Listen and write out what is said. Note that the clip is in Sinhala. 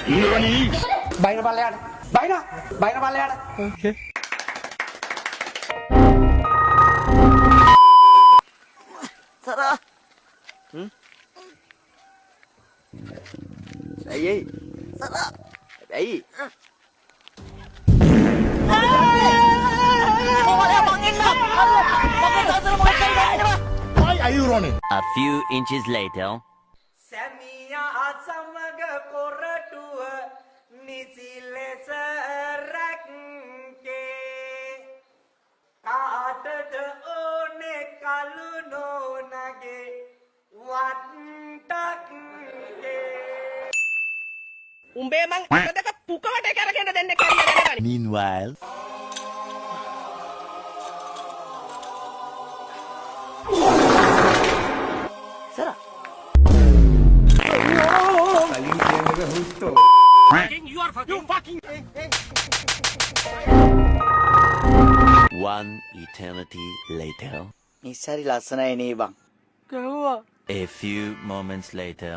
බයින පල්ලයට. බයින පල්ලයට. Okay. Sarah. ඇයි Sarah. ඇයි Why are you running? A few inches later. සැමියා සමග කොරටුව නිසි ලෙස රැක්කේ කාටද ඕනේ කලු නෝනගේ වට්ටක්කේ උඹේ මං අදක පුකවට කරගෙන දෙන්න කැරිය දැනගනි. Meanwhile. Sarah One eternity later. නිස්සාරි ලස්සනයි නේ බං A few moments later.